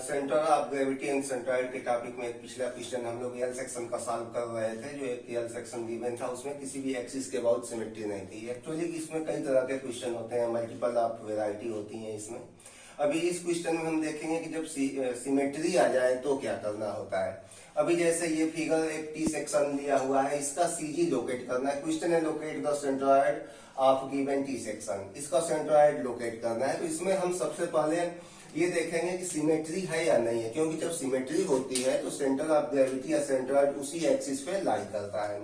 Centre of gravity and centroid के topic में एक पिछला क्वेश्चन हम लोग यल सेक्शन का सॉल्व कर रहे थे। जो एक यल सेक्शन गिवन था उसमें किसी भी एक्सिस के अबाउट सिमेट्री नहीं थी। एक्चुअली इसमें कई तरह के क्वेश्चन होते हैं, मल्टीपल ऑफ वेराइटी होती है इसमें। अभी इस क्वेश्चन में हम देखेंगे कि जब सिमेट्री आ जाए तो क्या करना होता है। अभी जैसे ये फिगर एक टी सेक्शन दिया हुआ है, इसका सीजी लोकेट करना है। क्वेश्चन है locate the centroid of given T section, इसका सेंट्रॉइड लोकेट करना है। तो इसमें हम सबसे पहले ये देखेंगे कि सिमेट्री है या नहीं है, क्योंकि जब सिमेट्री होती है तो सेंटर ऑफ ग्रेविटी या सेंट्रॉइड उसी एक्सिस पे लाई करता है।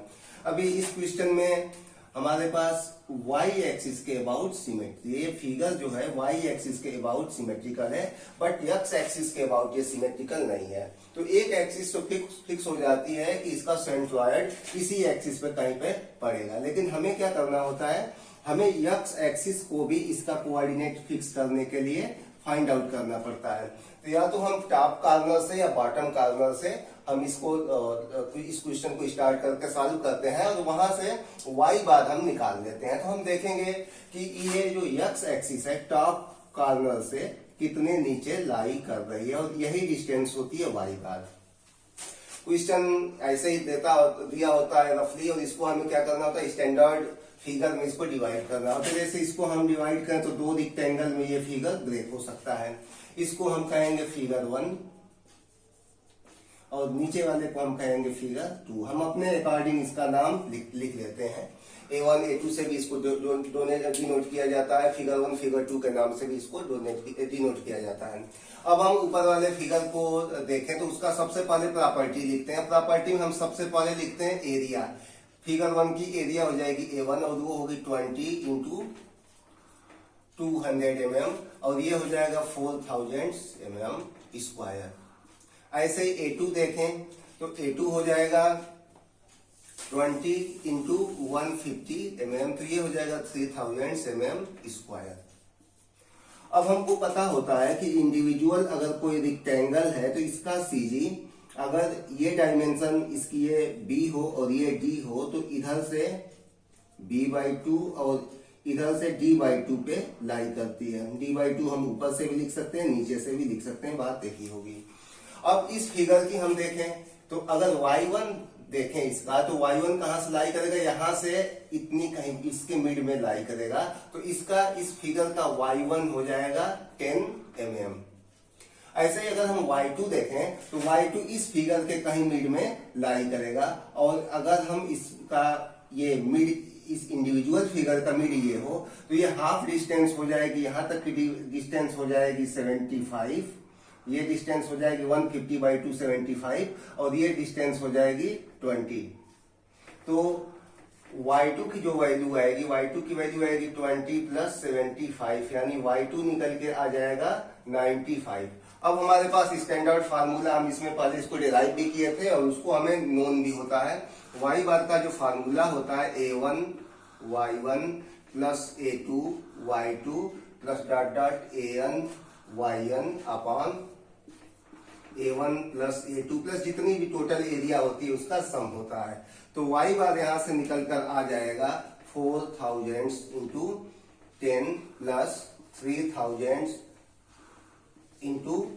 अभी इस क्वेश्चन में हमारे पास y एक्सिस के अबाउट सिमेट्री, ये फिगर जो है y एक्सिस के अबाउट सिमेट्रिकल है, बट x एक्सिस के अबाउट ये सिमेट्रिकल नहीं है। तो एक एक्सिस तो फिक्स हो जाती है कि इसका सेंट्रॉइड इसी एक्सिस पे कहीं पे पड़ेगा। लेकिन हमें क्या करना होता है, हमें x एक्सिस को भी इसका कोऑर्डिनेट फिक्स करने के लिए फाइंड आउट करना पड़ता है। तो या तो हम टॉप कॉर्नर से या बॉटम कॉर्नर से हम इसको इस क्वेश्चन को स्टार्ट करके सॉल्व करते हैं और वहां से y बार हम निकाल लेते हैं। तो हम देखेंगे कि ये जो x एक्सिस है टॉप कॉर्नर से कितने नीचे लाई कर रही है और यही डिस्टेंस होती है y बार। क्वेश्चन ऐसे ही दिया होता है रफली, और इसको हमें क्या करना होता है, स्टैंडर्ड फिगर में इसको डिवाइड करना होता है। जैसे इसको हम डिवाइड करें तो दो रिक्टेंगल में ये फिगर ब्रेक हो सकता है। इसको हम कहेंगे फिगर 1 और नीचे वाले को हम कहेंगे फिगर 2। हम अपने अकॉर्डिंग इसका नाम लिख लेते हैं। A1 A2 से भी इसको डिनोट किया जाता है, फिगर 1 फिगर 2 के नाम से भी इसको डिनोट किया जाता है। अब हम ऊपर वाले फिगर को देखें तो उसका सबसे पहले प्रॉपर्टी लिखते हैं। प्रॉपर्टी में हम सबसे पहले लिखते हैं एरिया। फिगर 1 की एरिया हो जाएगी A1 और वो होगी 20 इंटू 200 mm और ये हो जाएगा 4000 mm स्क्वायर। ऐसे ही A2 देखें तो A2 हो जाएगा 20 इंटू 150 mm, तो ये हो जाएगा 3000 mm स्क्वायर। अब हमको पता होता है कि इंडिविजुअल अगर कोई रिक्टेंगल है तो इसका सीजी अगर ये डायमेंशन इसकी ये b हो और ये d हो तो इधर से b/2 और इधर से d/2 पे लाई करती है। d/2 हम ऊपर से भी लिख सकते हैं, नीचे से भी लिख सकते हैं, बात देखी होगी। अब इस फिगर की हम देखें तो अगर y1 देखें इसका, तो y1 कहां से लाई करेगा, यहां से इतनी कहीं इसके मिड में लाई करेगा। तो इसका इस फिगर का y1 हो जाएगा 10 mm। ऐसे ही अगर हम y2 देखें तो y2 इस फिगर के कहीं मिड में लाई करेगा। और अगर हम इसका ये मिड इस इंडिविजुअल फिगर का मिड ये हो तो ये हाफ डिस्टेंस हो जाएगी, यहां तक की डिस्टेंस हो जाएगी 75, ये डिस्टेंस हो जाएगी 150/2 75 और ये डिस्टेंस हो जाएगी 20। तो y2 की जो वैल्यू आएगी, y2 की वैल्यू आएगी 20 + 75, यानी y2 निकल के आ जाएगा 95। अब हमारे पास स्टैंडर्ड फार्मूला, हम इसमें पहले इसको डिराइव भी किए थे और उसको हमें नोन भी होता है। y बार का जो फार्मूला होता है A1 y1 + A2 y2 + AN yn upon A1 + A2 + जितनी भी टोटल एरिया होती है उसका सम होता है। तो y बार यहां से निकल कर आ जाएगा 4000 into 10 + 3000 into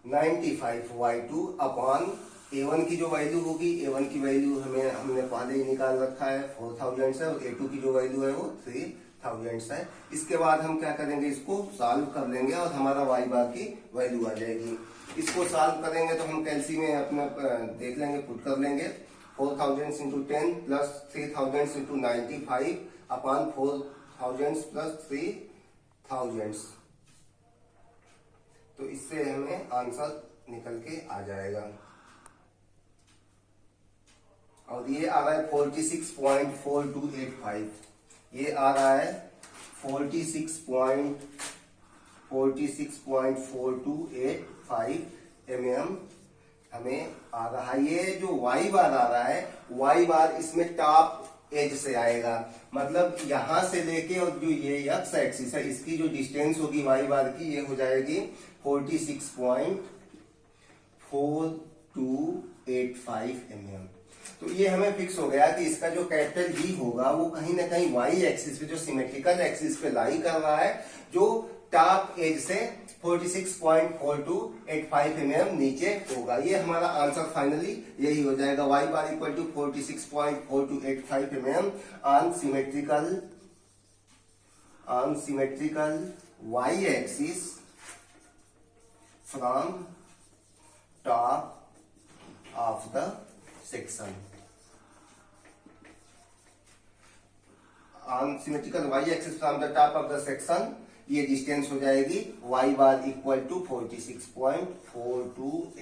95 y2 upon A1 की जो वैल्यू होगी, A1 की वैल्यू हमने पहले ही निकाल रखा है 4000 से, और A2 की जो वैल्यू है वो 3000 है। इसके बाद हम क्या करेंगे, इसको सॉल्व कर लेंगे और हमारा y बार की वैल्यू आ जाएगी। इसको सॉल्व करेंगे तो हम कैलसी में अपना देख लेंगे, पुट कर लेंगे 4000 इंटू 10 + 3000 इंटू 95 अपॉन 4000 + 3000। तो इससे हमें आंसर निकल के आ जाएगा और ये आ रहा है 46.4285। ये आ रहा है 46.4285 mm हमें आ रहा है। ये जो y बार आ रहा है, y बार इसमें टॉप एज से आएगा, मतलब यहां से लेके और जो ये x एक्सिस है इसकी जो डिस्टेंस होगी y बार की, ये हो जाएगी 46.4285 mm। तो ये हमें फिक्स हो गया कि इसका जो कैपिटल D होगा वो कहीं ना कहीं y एक्सिस पे, जो सिमेट्रिकल एक्सिस पे लाई कर रहा है, जो टॉप एज से 46.4285 mm नीचे होगा। ये हमारा आंसर फाइनली यही हो जाएगा, y bar equal to 46.4285 mm on symmetrical y axis from top of the section। on symmetrical y axis from the top of the section ये डिस्टेंस हो जाएगी y बार इक्वल टू 46.42